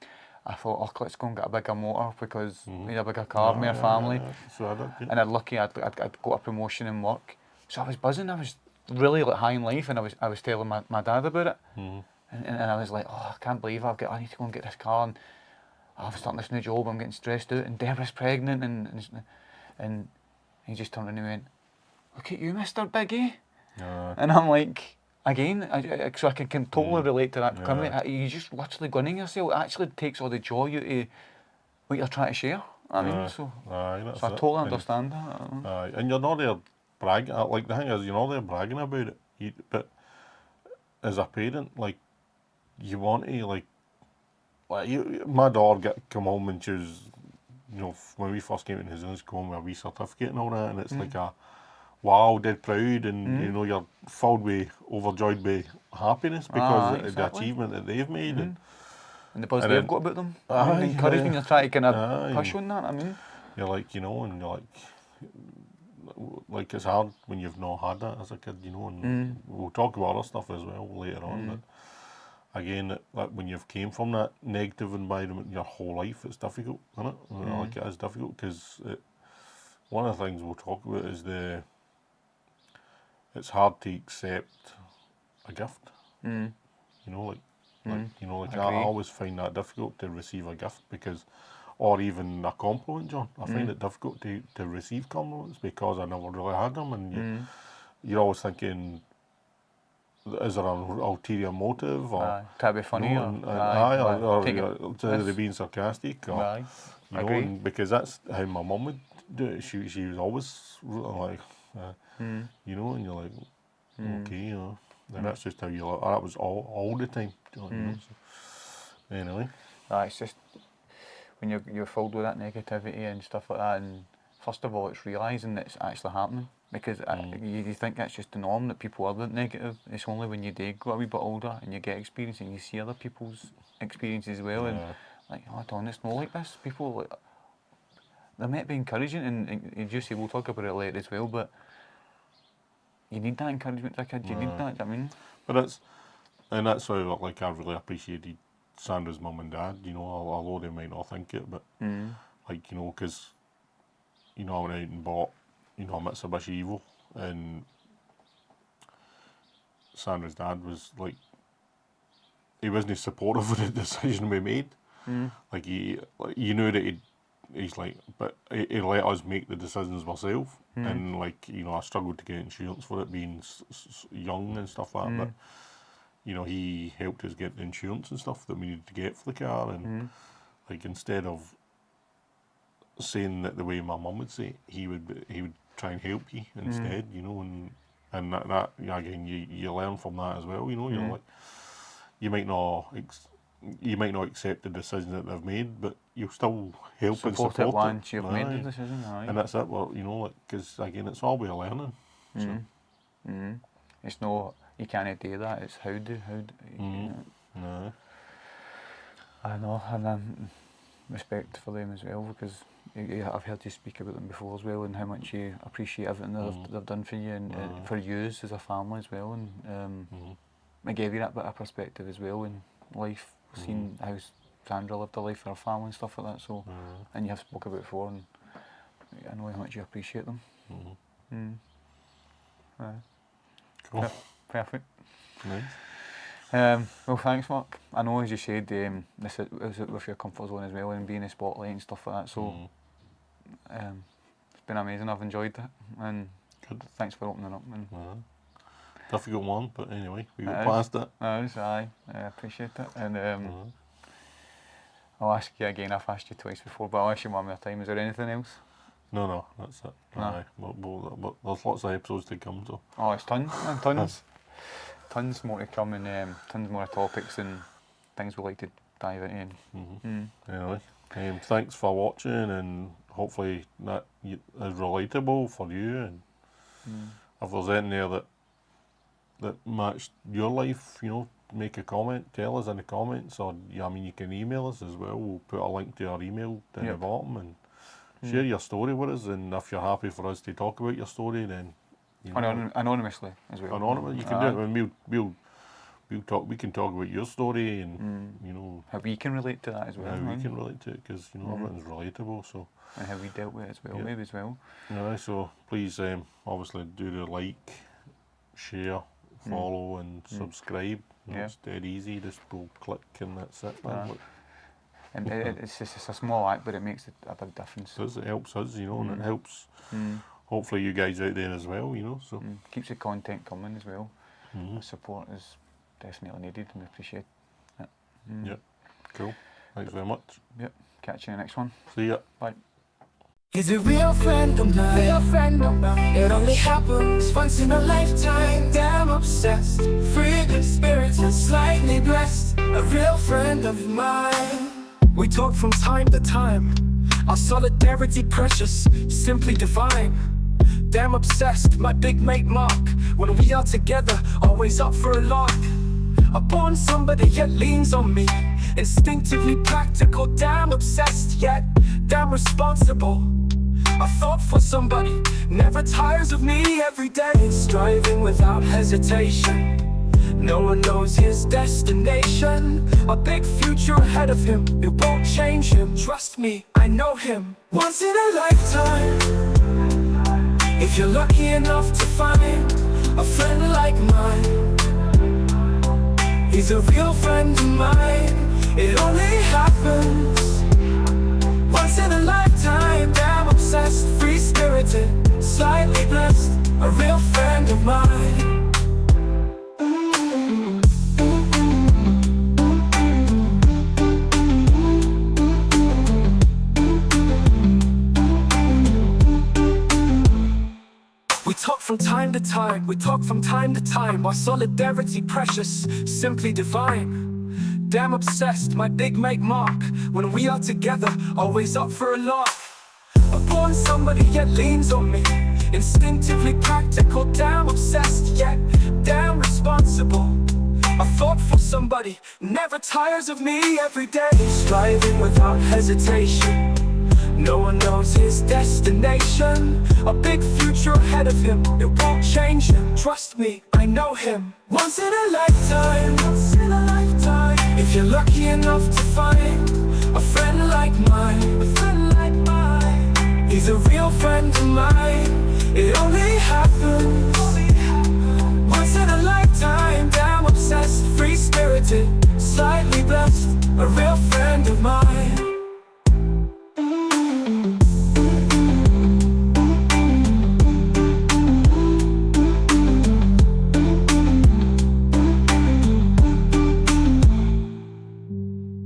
I thought, oh, let's go and get a bigger motor, because we had a bigger car, more family.
So I did,
And I'd lucky I'd got a promotion in work, so I was buzzing. I was really like high in life, and I was telling my dad about it, and I was like, oh, I can't believe I need to go and get this car, and I'm starting this new job, I'm getting stressed out, and Deborah's pregnant, and he just turned around and went, look at you, Mr. Biggie. And I'm like, again, so I can totally relate to that. You just literally going in yourself. It actually takes all the joy out of what you're trying to share. I mean, so I totally understand that.
And you're not there bragging. Like, the thing is, you're not there bragging about it. But as a parent, like, you want to, like my daughter come home, and she was, you know, when we first came to New Zealand, she came home with a wee certificate and all that, and it's like a wow, dead proud, and you know, you're filled with, overjoyed by happiness because of the achievement that they've made, and
the buzz they've got about them, and the encouragement you're trying to kind of push on that. I mean,
you're like, you know, and you're like it's hard when you've not had that as a kid, you know, and we'll talk about other stuff as well later on, but again, like, when you've came from that negative environment your whole life, it's difficult, isn't it? You know, like, it is difficult, because one of the things we'll talk about is it's hard to accept a gift. You know, I always find that difficult to receive a gift, because or even a compliment, John. I find it difficult to receive compliments because I never really had them, and you're always thinking, is there an ulterior motive, or
try to be funny,
you know, or
take
are they being sarcastic, or
Aye,
you know,
agree.
and because that's how my mum would do it. She was always like, you know, and you're like, okay, you know, and that's just how you look. That was all the time, you know. So, anyway,
It's just when you're filled with that negativity and stuff like that, and first of all, it's realising that it's actually happening, because you think that's just the norm, that people are that negative. It's only when you do go a wee bit older and you get experience and you see other people's experiences as well, and like, hold on, it's not like this. People, like, they're meant to be encouraging, and you say we'll talk about it later as well, but you need that encouragement, kid. You need that. I mean,
but that's why, like, I really appreciated Sandra's mum and dad. You know, although they might not think it, but like, you know, because you know, I went out and bought, you know, a Mitsubishi Evo, and Sandra's dad was like, he wasn't supportive of the decision we made. Like, you knew that he's like, but he let us make the decisions ourselves, and like, you know, I struggled to get insurance for it being young and stuff like that, but you know, he helped us get the insurance and stuff that we needed to get for the car, and like, instead of saying that the way my mum would say, he would try and help you instead, you know, and that again, you learn from that as well, you know. You're like, you might not accept the decision that they've made, but you'll still help and support
it
it
once you've made the decision.
and that's it. Well, you know, like, because again, it's all way of learning. So.
It's no, you can't do that. It's how do you know.
No.
I know, and respect for them as well, because I've heard you speak about them before as well, and how much you appreciate everything they've done for you, and for you as a family as well, and it gave you that bit of perspective as well in life, seeing how Sandra lived her life for her family and stuff like that. So, and you have spoke about it before, and I know how much you appreciate them.
Cool.
Perfect.
Nice.
Well, thanks, Mark. I know, as you said, this is with your comfort zone as well, and being in the spotlight and stuff like that. So, it's been amazing. I've enjoyed it, and
good.
Thanks for opening up. And
difficult one, but anyway, we got past it.
I appreciate it, and I'll ask you again. I've asked you twice before, but I'll ask you one more time. Is there anything else?
No, that's it.
No.
Aye, but there's lots of episodes to come, so.
Oh, it's tons, man, tons. Tons more to come, and tons more topics and things we'd like to dive into.
Anyway, thanks for watching, and hopefully that is relatable for you, and if there's anything there that matched your life, you know, make a comment, tell us in the comments, or I mean, you can email us as well. We'll put a link to our email down the bottom, and share your story with us, and if you're happy for us to talk about your story, then you know,
anonymously as well.
Anonymous, you can do it, and we'll talk. We can talk about your story, and you know,
how we can relate to that as well.
how we can relate to it, because you know, everything's relatable. So,
and how we dealt with it as well, maybe as well.
Yeah, so please, obviously, do the like, share, follow, and subscribe. You know, it's dead easy. Just go click, and that's it. Man.
And it's a small act, but it makes a big difference.
It helps us, you know, and it helps hopefully you guys out there as well, you know. So
keeps the content coming as well. The support is definitely needed, and we appreciate it.
Yep, cool. Thanks very much.
Yep, catch you in the next one.
See ya.
Bye.
He's a real friend of mine, It only happens once in a lifetime. Damn obsessed, free spirits and slightly blessed. A real friend of mine. We talk from time to time. Our solidarity precious, simply divine. Damn obsessed, my big mate Mark. When we are together, always up for a lark. A born somebody yet leans on me. Instinctively practical, damn obsessed yet damn responsible. A thought for somebody, never tires of me every day. Striving without hesitation. No one knows his destination. A big future ahead of him, it won't change him. Trust me, I know him. Once in a lifetime. If you're lucky enough to find a friend like mine, he's a real friend of mine. It only happens from time to time, we talk from time to time. Our solidarity precious, simply divine. Damn obsessed, my big mate Mark. When we are together, always up for a laugh. A born somebody yet leans on me. Instinctively practical, damn obsessed yet damn responsible. A thoughtful somebody, never tires of me every day. Striving without hesitation, no one knows his destination. A big future ahead of him, it won't change him. Trust me, I know him. Once in a lifetime, once in a lifetime. If you're lucky enough to find a friend like mine, a friend like mine. He's a real friend of mine. It only happens once in a lifetime. Damn obsessed, free-spirited, slightly blessed. A real friend of mine.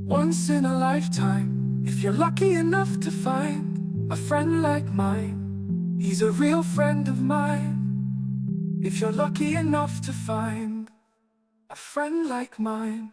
Once in a lifetime, if you're lucky enough to find a friend like mine. He's a real friend of mine. If you're lucky enough to find a friend like mine.